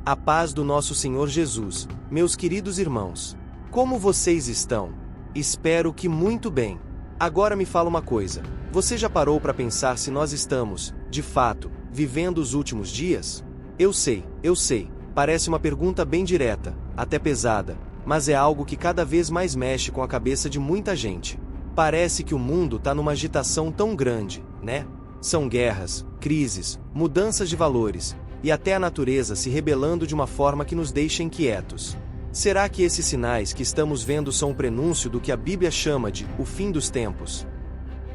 A paz do nosso Senhor Jesus, meus queridos irmãos. Como vocês estão? Espero que muito bem. Agora me fala uma coisa. Você já parou para pensar se nós estamos, de fato, vivendo os últimos dias? Eu sei, parece uma pergunta bem direta, até pesada, mas é algo que cada vez mais mexe com a cabeça de muita gente. Parece que o mundo está numa agitação tão grande, né? São guerras, crises, mudanças de valores, e até a natureza se rebelando de uma forma que nos deixa inquietos. Será que esses sinais que estamos vendo são o prenúncio do que a Bíblia chama de o fim dos tempos?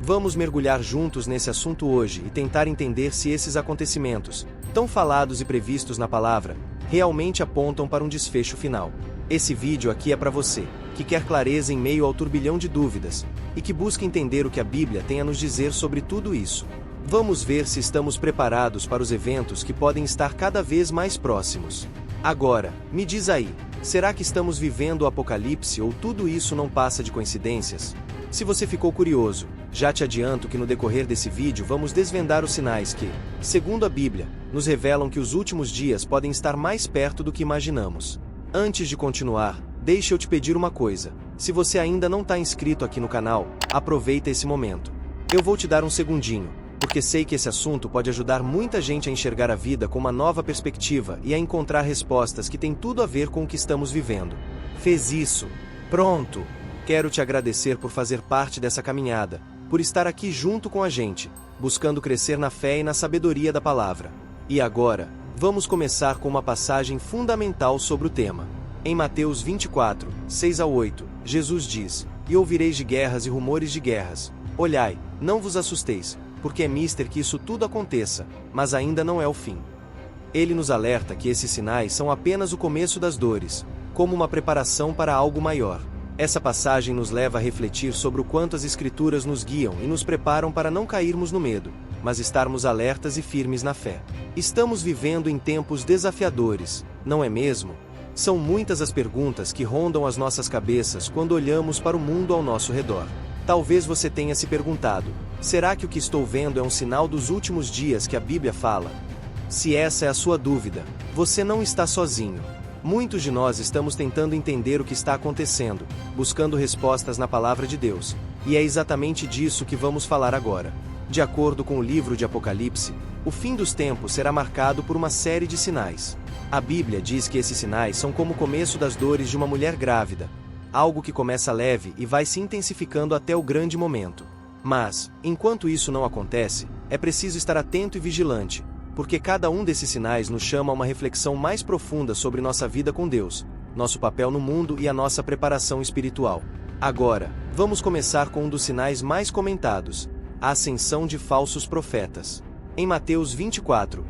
Vamos mergulhar juntos nesse assunto hoje e tentar entender se esses acontecimentos, tão falados e previstos na palavra, realmente apontam para um desfecho final. Esse vídeo aqui é para você, que quer clareza em meio ao turbilhão de dúvidas, e que busca entender o que a Bíblia tem a nos dizer sobre tudo isso. Vamos ver se estamos preparados para os eventos que podem estar cada vez mais próximos. Agora, me diz aí, será que estamos vivendo o Apocalipse ou tudo isso não passa de coincidências? Se você ficou curioso, já te adianto que no decorrer desse vídeo vamos desvendar os sinais que, segundo a Bíblia, nos revelam que os últimos dias podem estar mais perto do que imaginamos. Antes de continuar, deixa eu te pedir uma coisa. Se você ainda não está inscrito aqui no canal, aproveita esse momento. Eu vou te dar um segundinho, porque sei que esse assunto pode ajudar muita gente a enxergar a vida com uma nova perspectiva e a encontrar respostas que têm tudo a ver com o que estamos vivendo. Fez isso? Pronto! Quero te agradecer por fazer parte dessa caminhada, por estar aqui junto com a gente, buscando crescer na fé e na sabedoria da palavra. E agora, vamos começar com uma passagem fundamental sobre o tema. Em Mateus 24, 6-8, Jesus diz: "E ouvireis de guerras e rumores de guerras. Olhai, não vos assusteis, porque é mister que isso tudo aconteça, mas ainda não é o fim." Ele nos alerta que esses sinais são apenas o começo das dores, como uma preparação para algo maior. Essa passagem nos leva a refletir sobre o quanto as Escrituras nos guiam e nos preparam para não cairmos no medo, mas estarmos alertas e firmes na fé. Estamos vivendo em tempos desafiadores, não é mesmo? São muitas as perguntas que rondam as nossas cabeças quando olhamos para o mundo ao nosso redor. Talvez você tenha se perguntado: será que o que estou vendo é um sinal dos últimos dias que a Bíblia fala? Se essa é a sua dúvida, você não está sozinho. Muitos de nós estamos tentando entender o que está acontecendo, buscando respostas na palavra de Deus, e é exatamente disso que vamos falar agora. De acordo com o livro de Apocalipse, o fim dos tempos será marcado por uma série de sinais. A Bíblia diz que esses sinais são como o começo das dores de uma mulher grávida, algo que começa leve e vai se intensificando até o grande momento. Mas, enquanto isso não acontece, é preciso estar atento e vigilante, porque cada um desses sinais nos chama a uma reflexão mais profunda sobre nossa vida com Deus, nosso papel no mundo e a nossa preparação espiritual. Agora, vamos começar com um dos sinais mais comentados: a ascensão de falsos profetas. Em Mateus 24,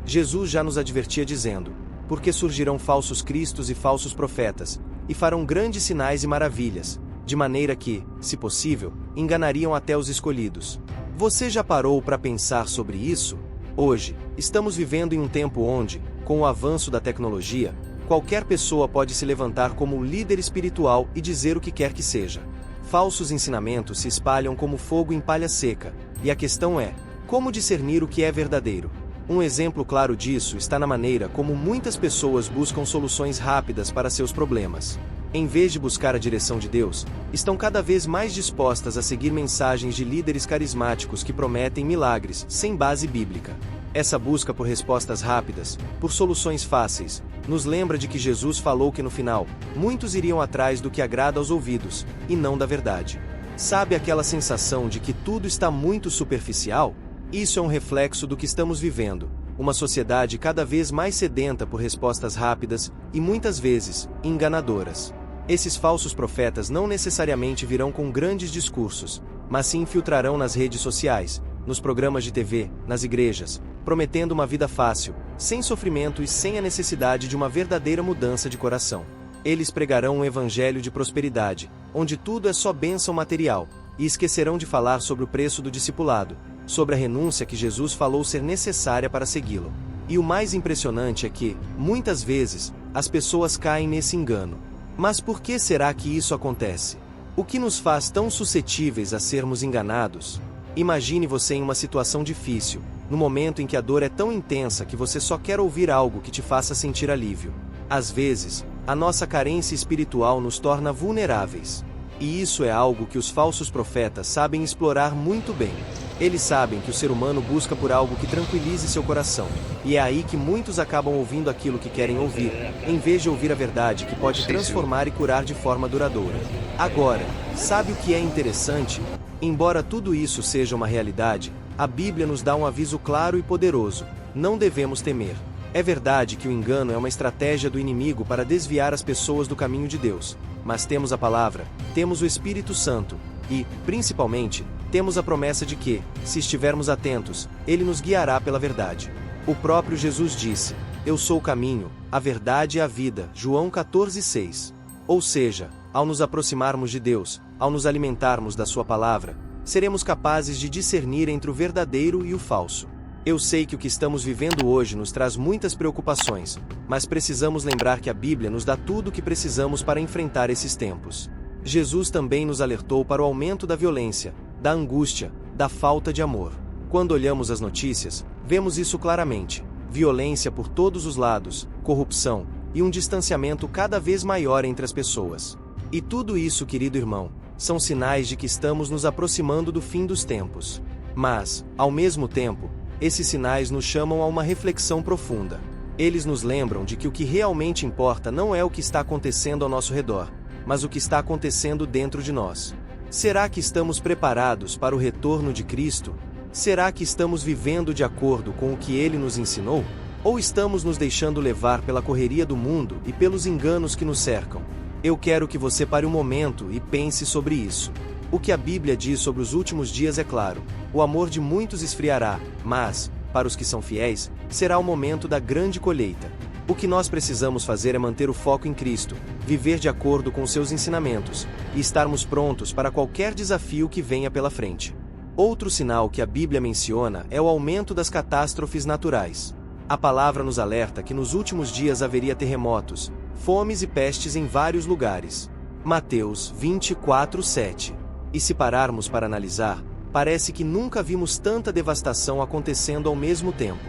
Jesus já nos advertia dizendo: "Porque surgirão falsos cristos e falsos profetas, e farão grandes sinais e maravilhas, de maneira que, se possível, enganariam até os escolhidos." Você já parou para pensar sobre isso? Hoje, estamos vivendo em um tempo onde, com o avanço da tecnologia, qualquer pessoa pode se levantar como líder espiritual e dizer o que quer que seja. Falsos ensinamentos se espalham como fogo em palha seca, e a questão é: como discernir o que é verdadeiro? Um exemplo claro disso está na maneira como muitas pessoas buscam soluções rápidas para seus problemas. Em vez de buscar a direção de Deus, estão cada vez mais dispostas a seguir mensagens de líderes carismáticos que prometem milagres, sem base bíblica. Essa busca por respostas rápidas, por soluções fáceis, nos lembra de que Jesus falou que no final, muitos iriam atrás do que agrada aos ouvidos, e não da verdade. Sabe aquela sensação de que tudo está muito superficial? Isso é um reflexo do que estamos vivendo, uma sociedade cada vez mais sedenta por respostas rápidas e muitas vezes enganadoras. Esses falsos profetas não necessariamente virão com grandes discursos, mas se infiltrarão nas redes sociais, nos programas de TV, nas igrejas, prometendo uma vida fácil, sem sofrimento e sem a necessidade de uma verdadeira mudança de coração. Eles pregarão um evangelho de prosperidade, onde tudo é só bênção material, e esquecerão de falar sobre o preço do discipulado, sobre a renúncia que Jesus falou ser necessária para segui-lo. E o mais impressionante é que, muitas vezes, as pessoas caem nesse engano. Mas por que será que isso acontece? O que nos faz tão suscetíveis a sermos enganados? Imagine você em uma situação difícil, no momento em que a dor é tão intensa que você só quer ouvir algo que te faça sentir alívio. Às vezes, a nossa carência espiritual nos torna vulneráveis. E isso é algo que os falsos profetas sabem explorar muito bem. Eles sabem que o ser humano busca por algo que tranquilize seu coração, e é aí que muitos acabam ouvindo aquilo que querem ouvir, em vez de ouvir a verdade que pode transformar e curar de forma duradoura. Agora, sabe o que é interessante? Embora tudo isso seja uma realidade, a Bíblia nos dá um aviso claro e poderoso: não devemos temer. É verdade que o engano é uma estratégia do inimigo para desviar as pessoas do caminho de Deus, mas temos a palavra, temos o Espírito Santo, e, principalmente, temos a promessa de que, se estivermos atentos, Ele nos guiará pela verdade. O próprio Jesus disse: Eu sou o caminho, a verdade e a vida, João 14,6. Ou seja, ao nos aproximarmos de Deus, ao nos alimentarmos da Sua palavra, seremos capazes de discernir entre o verdadeiro e o falso. Eu sei que o que estamos vivendo hoje nos traz muitas preocupações, mas precisamos lembrar que a Bíblia nos dá tudo o que precisamos para enfrentar esses tempos. Jesus também nos alertou para o aumento da violência, da angústia, da falta de amor. Quando olhamos as notícias, vemos isso claramente: violência por todos os lados, corrupção, e um distanciamento cada vez maior entre as pessoas. E tudo isso, querido irmão, são sinais de que estamos nos aproximando do fim dos tempos. Mas, ao mesmo tempo, esses sinais nos chamam a uma reflexão profunda. Eles nos lembram de que o que realmente importa não é o que está acontecendo ao nosso redor, mas o que está acontecendo dentro de nós. Será que estamos preparados para o retorno de Cristo? Será que estamos vivendo de acordo com o que Ele nos ensinou? Ou estamos nos deixando levar pela correria do mundo e pelos enganos que nos cercam? Eu quero que você pare um momento e pense sobre isso. O que a Bíblia diz sobre os últimos dias é claro: o amor de muitos esfriará, mas, para os que são fiéis, será o momento da grande colheita. O que nós precisamos fazer é manter o foco em Cristo, viver de acordo com seus ensinamentos, e estarmos prontos para qualquer desafio que venha pela frente. Outro sinal que a Bíblia menciona é o aumento das catástrofes naturais. A palavra nos alerta que nos últimos dias haveria terremotos, fomes e pestes em vários lugares. Mateus 24:7. E se pararmos para analisar, parece que nunca vimos tanta devastação acontecendo ao mesmo tempo.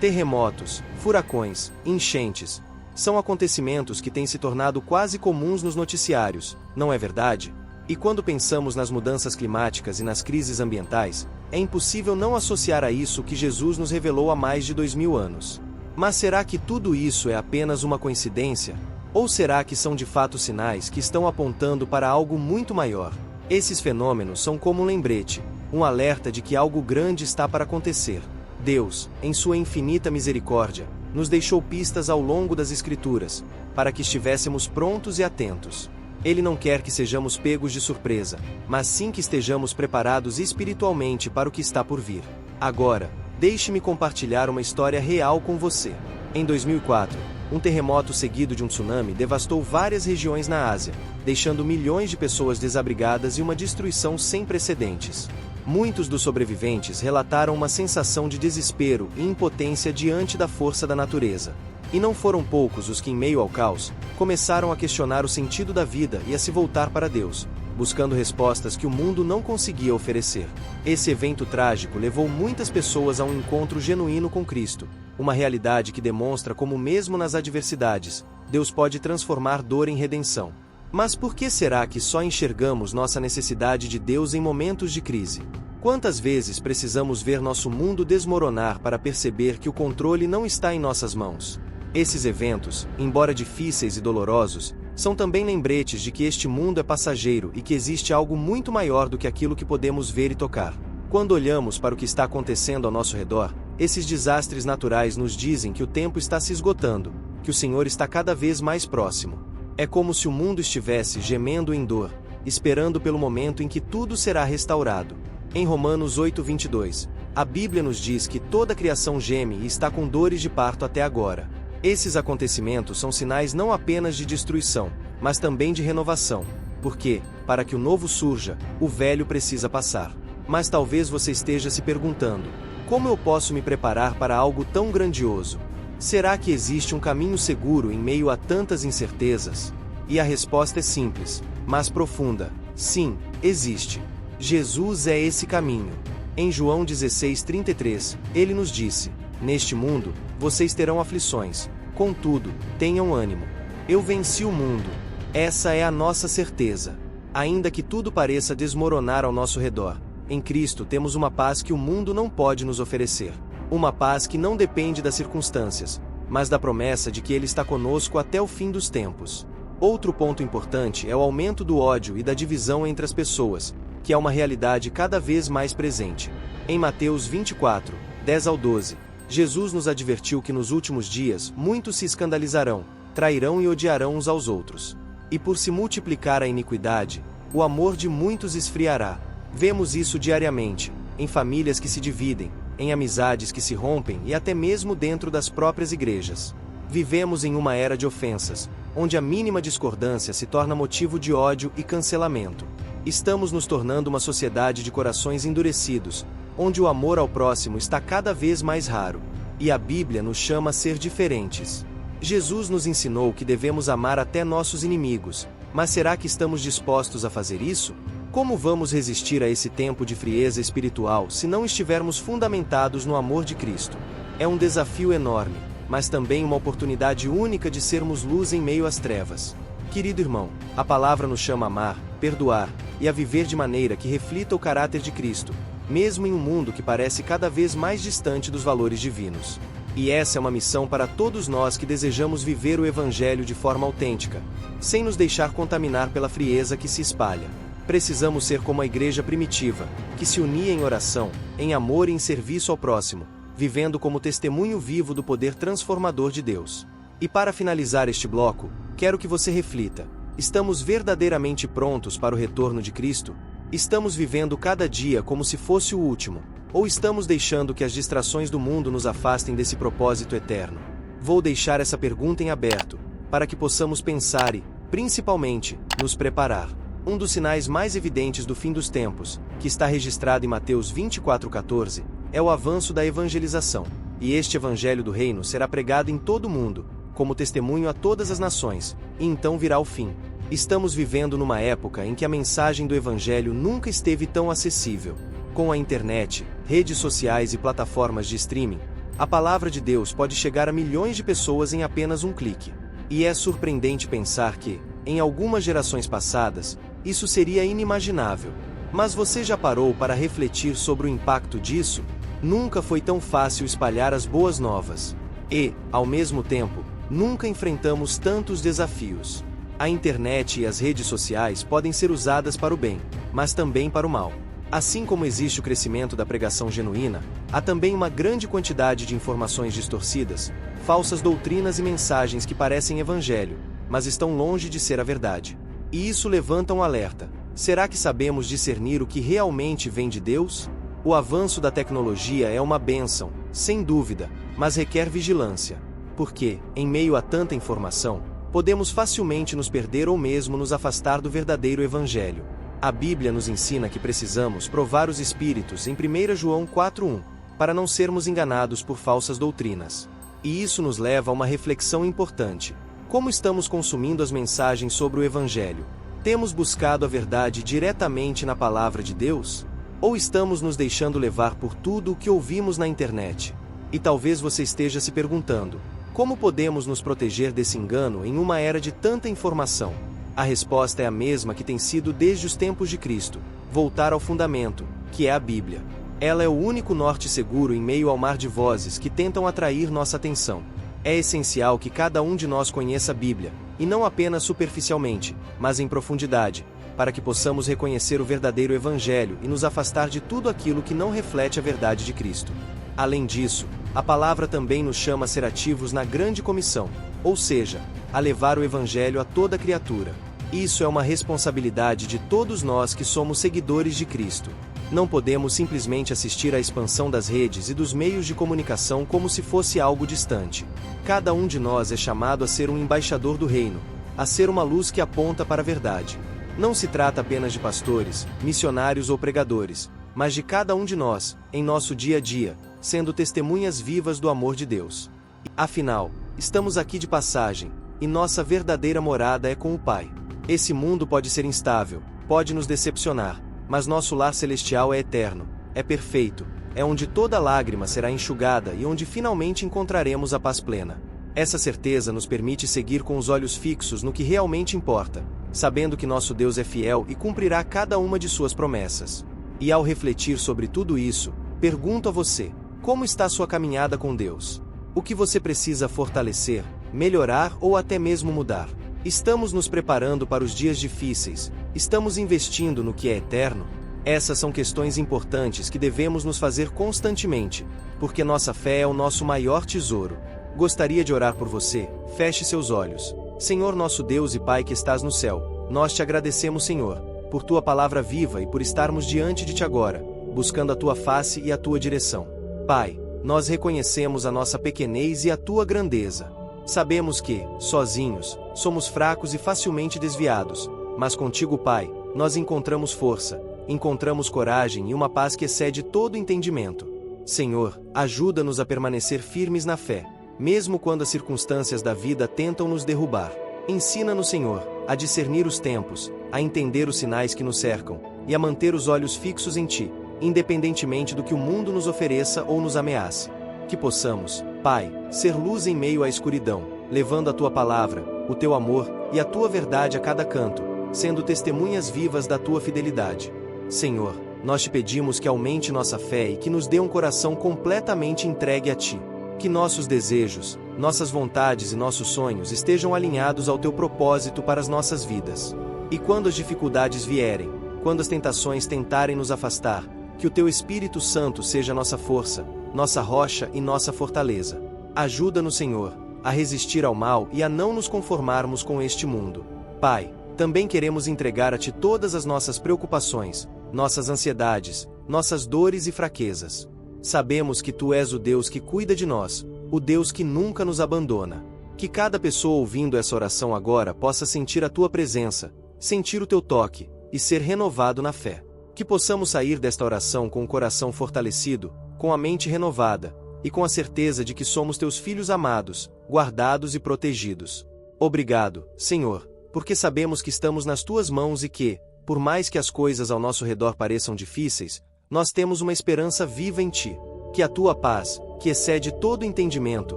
Terremotos, furacões, enchentes, são acontecimentos que têm se tornado quase comuns nos noticiários, não é verdade? E quando pensamos nas mudanças climáticas e nas crises ambientais, é impossível não associar a isso o que Jesus nos revelou há mais de 2000 anos. Mas será que tudo isso é apenas uma coincidência? Ou será que são de fato sinais que estão apontando para algo muito maior? Esses fenômenos são como um lembrete, um alerta de que algo grande está para acontecer. Deus, em sua infinita misericórdia, nos deixou pistas ao longo das Escrituras, para que estivéssemos prontos e atentos. Ele não quer que sejamos pegos de surpresa, mas sim que estejamos preparados espiritualmente para o que está por vir. Agora, deixe-me compartilhar uma história real com você. Em 2004, um terremoto seguido de um tsunami devastou várias regiões na Ásia, deixando milhões de pessoas desabrigadas e uma destruição sem precedentes. Muitos dos sobreviventes relataram uma sensação de desespero e impotência diante da força da natureza. E não foram poucos os que, em meio ao caos, começaram a questionar o sentido da vida e a se voltar para Deus, buscando respostas que o mundo não conseguia oferecer. Esse evento trágico levou muitas pessoas a um encontro genuíno com Cristo, uma realidade que demonstra como, mesmo nas adversidades, Deus pode transformar dor em redenção. Mas por que será que só enxergamos nossa necessidade de Deus em momentos de crise? Quantas vezes precisamos ver nosso mundo desmoronar para perceber que o controle não está em nossas mãos? Esses eventos, embora difíceis e dolorosos, são também lembretes de que este mundo é passageiro e que existe algo muito maior do que aquilo que podemos ver e tocar. Quando olhamos para o que está acontecendo ao nosso redor, esses desastres naturais nos dizem que o tempo está se esgotando, que o Senhor está cada vez mais próximo. É como se o mundo estivesse gemendo em dor, esperando pelo momento em que tudo será restaurado. Em Romanos 8:22, a Bíblia nos diz que toda a criação geme e está com dores de parto até agora. Esses acontecimentos são sinais não apenas de destruição, mas também de renovação, porque, para que o novo surja, o velho precisa passar. Mas talvez você esteja se perguntando: como eu posso me preparar para algo tão grandioso? Será que existe um caminho seguro em meio a tantas incertezas? E a resposta é simples, mas profunda: sim, existe. Jesus é esse caminho. Em João 16:33, ele nos disse: Neste mundo, vocês terão aflições, contudo, tenham ânimo. Eu venci o mundo. Essa é a nossa certeza. Ainda que tudo pareça desmoronar ao nosso redor, em Cristo temos uma paz que o mundo não pode nos oferecer. Uma paz que não depende das circunstâncias, mas da promessa de que Ele está conosco até o fim dos tempos. Outro ponto importante é o aumento do ódio e da divisão entre as pessoas, que é uma realidade cada vez mais presente. Em Mateus 24, 10-12, Jesus nos advertiu que nos últimos dias muitos se escandalizarão, trairão e odiarão uns aos outros. E por se multiplicar a iniquidade, o amor de muitos esfriará. Vemos isso diariamente, em famílias que se dividem, em amizades que se rompem e até mesmo dentro das próprias igrejas. Vivemos em uma era de ofensas, onde a mínima discordância se torna motivo de ódio e cancelamento. Estamos nos tornando uma sociedade de corações endurecidos, onde o amor ao próximo está cada vez mais raro. E a Bíblia nos chama a ser diferentes. Jesus nos ensinou que devemos amar até nossos inimigos, mas será que estamos dispostos a fazer isso? Como vamos resistir a esse tempo de frieza espiritual se não estivermos fundamentados no amor de Cristo? É um desafio enorme, mas também uma oportunidade única de sermos luz em meio às trevas. Querido irmão, a palavra nos chama a amar, perdoar e a viver de maneira que reflita o caráter de Cristo, mesmo em um mundo que parece cada vez mais distante dos valores divinos. E essa é uma missão para todos nós que desejamos viver o Evangelho de forma autêntica, sem nos deixar contaminar pela frieza que se espalha. Precisamos ser como a igreja primitiva, que se unia em oração, em amor e em serviço ao próximo, vivendo como testemunho vivo do poder transformador de Deus. E para finalizar este bloco, quero que você reflita: estamos verdadeiramente prontos para o retorno de Cristo? Estamos vivendo cada dia como se fosse o último? Ou estamos deixando que as distrações do mundo nos afastem desse propósito eterno? Vou deixar essa pergunta em aberto, para que possamos pensar e, principalmente, nos preparar. Um dos sinais mais evidentes do fim dos tempos, que está registrado em Mateus 24:14, é o avanço da evangelização. E este evangelho do reino será pregado em todo o mundo, como testemunho a todas as nações, e então virá o fim. Estamos vivendo numa época em que a mensagem do evangelho nunca esteve tão acessível. Com a internet, redes sociais e plataformas de streaming, a palavra de Deus pode chegar a milhões de pessoas em apenas um clique. E é surpreendente pensar que, em algumas gerações passadas, isso seria inimaginável. Mas você já parou para refletir sobre o impacto disso? Nunca foi tão fácil espalhar as boas novas. E, ao mesmo tempo, nunca enfrentamos tantos desafios. A internet e as redes sociais podem ser usadas para o bem, mas também para o mal. Assim como existe o crescimento da pregação genuína, há também uma grande quantidade de informações distorcidas, falsas doutrinas e mensagens que parecem evangelho, mas estão longe de ser a verdade. E isso levanta um alerta: será que sabemos discernir o que realmente vem de Deus? O avanço da tecnologia é uma bênção, sem dúvida, mas requer vigilância. Porque, em meio a tanta informação, podemos facilmente nos perder ou mesmo nos afastar do verdadeiro evangelho. A Bíblia nos ensina que precisamos provar os espíritos em 1 João 4:1, para não sermos enganados por falsas doutrinas. E isso nos leva a uma reflexão importante: como estamos consumindo as mensagens sobre o evangelho? Temos buscado a verdade diretamente na palavra de Deus? Ou estamos nos deixando levar por tudo o que ouvimos na internet? E talvez você esteja se perguntando: como podemos nos proteger desse engano em uma era de tanta informação? A resposta é a mesma que tem sido desde os tempos de Cristo: voltar ao fundamento, que é a Bíblia. Ela é o único norte seguro em meio ao mar de vozes que tentam atrair nossa atenção. É essencial que cada um de nós conheça a Bíblia, e não apenas superficialmente, mas em profundidade, para que possamos reconhecer o verdadeiro Evangelho e nos afastar de tudo aquilo que não reflete a verdade de Cristo. Além disso, a palavra também nos chama a ser ativos na grande comissão, ou seja, a levar o Evangelho a toda criatura. Isso é uma responsabilidade de todos nós que somos seguidores de Cristo. Não podemos simplesmente assistir à expansão das redes e dos meios de comunicação como se fosse algo distante. Cada um de nós é chamado a ser um embaixador do reino, a ser uma luz que aponta para a verdade. Não se trata apenas de pastores, missionários ou pregadores, mas de cada um de nós, em nosso dia a dia, sendo testemunhas vivas do amor de Deus. Afinal, estamos aqui de passagem, e nossa verdadeira morada é com o Pai. Esse mundo pode ser instável, pode nos decepcionar, mas nosso lar celestial é eterno, é perfeito, é onde toda lágrima será enxugada e onde finalmente encontraremos a paz plena. Essa certeza nos permite seguir com os olhos fixos no que realmente importa, sabendo que nosso Deus é fiel e cumprirá cada uma de suas promessas. E ao refletir sobre tudo isso, pergunto a você: como está sua caminhada com Deus? O que você precisa fortalecer, melhorar ou até mesmo mudar? Estamos nos preparando para os dias difíceis? Estamos investindo no que é eterno? Essas são questões importantes que devemos nos fazer constantemente, porque nossa fé é o nosso maior tesouro. Gostaria de orar por você. Feche seus olhos. Senhor nosso Deus e Pai que estás no céu, nós te agradecemos, Senhor, por tua palavra viva e por estarmos diante de ti agora, buscando a tua face e a tua direção. Pai, nós reconhecemos a nossa pequenez e a tua grandeza. Sabemos que, sozinhos, somos fracos e facilmente desviados, mas contigo, Pai, nós encontramos força, encontramos coragem e uma paz que excede todo entendimento. Senhor, ajuda-nos a permanecer firmes na fé, mesmo quando as circunstâncias da vida tentam nos derrubar. Ensina-nos, Senhor, a discernir os tempos, a entender os sinais que nos cercam, e a manter os olhos fixos em Ti, independentemente do que o mundo nos ofereça ou nos ameace. Que possamos, Pai, ser luz em meio à escuridão, levando a Tua palavra, o Teu amor e a Tua verdade a cada canto, sendo testemunhas vivas da Tua fidelidade. Senhor, nós te pedimos que aumente nossa fé e que nos dê um coração completamente entregue a Ti. Que nossos desejos, nossas vontades e nossos sonhos estejam alinhados ao Teu propósito para as nossas vidas. E quando as dificuldades vierem, quando as tentações tentarem nos afastar, que o Teu Espírito Santo seja nossa força, nossa rocha e nossa fortaleza. Ajuda-nos, Senhor, a resistir ao mal e a não nos conformarmos com este mundo. Pai, também queremos entregar a Ti todas as nossas preocupações, nossas ansiedades, nossas dores e fraquezas. Sabemos que Tu és o Deus que cuida de nós, o Deus que nunca nos abandona. Que cada pessoa ouvindo essa oração agora possa sentir a Tua presença, sentir o Teu toque, e ser renovado na fé. Que possamos sair desta oração com o coração fortalecido, com a mente renovada, e com a certeza de que somos Teus filhos amados, guardados e protegidos. Obrigado, Senhor, porque sabemos que estamos nas Tuas mãos e que, por mais que as coisas ao nosso redor pareçam difíceis, nós temos uma esperança viva em Ti. Que a Tua paz, que excede todo entendimento,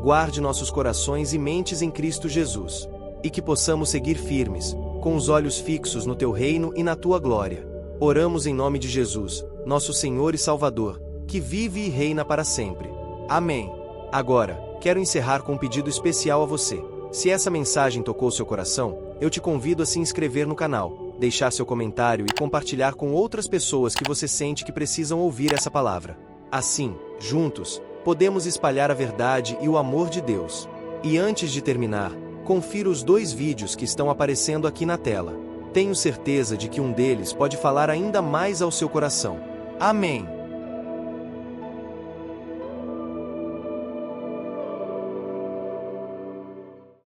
guarde nossos corações e mentes em Cristo Jesus. E que possamos seguir firmes, com os olhos fixos no Teu reino e na Tua glória. Oramos em nome de Jesus, nosso Senhor e Salvador, que vive e reina para sempre. Amém. Agora, quero encerrar com um pedido especial a você. Se essa mensagem tocou seu coração, eu te convido a se inscrever no canal, deixar seu comentário e compartilhar com outras pessoas que você sente que precisam ouvir essa palavra. Assim, juntos, podemos espalhar a verdade e o amor de Deus. E antes de terminar, confira os 2 vídeos que estão aparecendo aqui na tela. Tenho certeza de que um deles pode falar ainda mais ao seu coração. Amém.